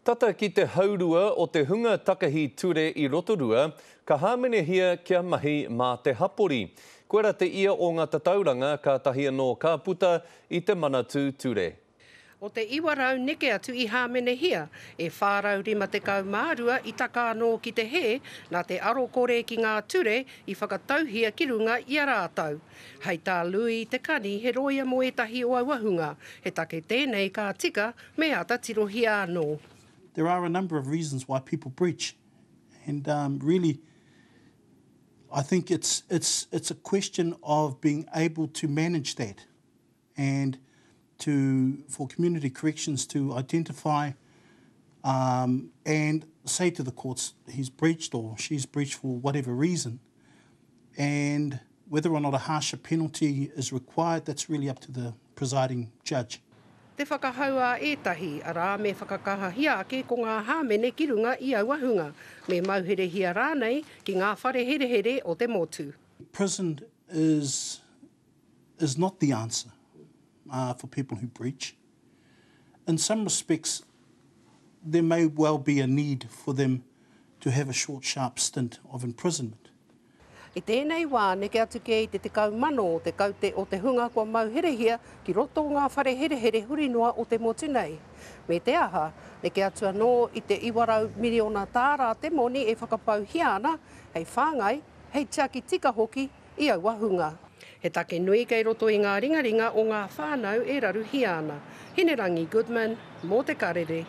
Tata ki te haurua o te hunga takahi ture I Rotorua, ka hāmenehia kia mahi mā te hapori. Koera te ia o ngā tatauranga ka tahi anō ka puta I te manatū ture. O te iwarau neke atu I hāmenehia, e whārau rima te kaumārua I taka anō ki te he, nā te aro kore ki ngā ture I whakatauhia ki runga I a rātau. Hei tā lui te kani he roia mo etahi o auahunga, he take tēnei ka tika me ata tirohia anō. There are a number of reasons why people breach. And really, I think it's a question of being able to manage that and for community corrections to identify and say to the courts he's breached or she's breached for whatever reason. And whether or not a harsher penalty is required, that's really up to the presiding judge. Te whakahaua etahi, ara me whakakahahia ake ko ngā hāmene ki runga I auahunga, me mauherehia rānei ki ngā whare here o te motu. Prison is not the answer for people who breach. In some respects, there may well be a need for them to have a short, sharp stint of imprisonment. I tēnei wā, neke atu ke I te tekau mano o te kaute o te hunga kua mauherehia ki roto ngā whare here huri noa o te motu nei. Me te aha, neke atu anō I te iwarau miliona tāra te moni e whakapau hiana, hei whāngai, hei tiaki tika hoki I auahunga. He take nui kei roto I ngā ringaringa o ngā whānau e raru hiana. Hinerangi Goodman, mō te karere.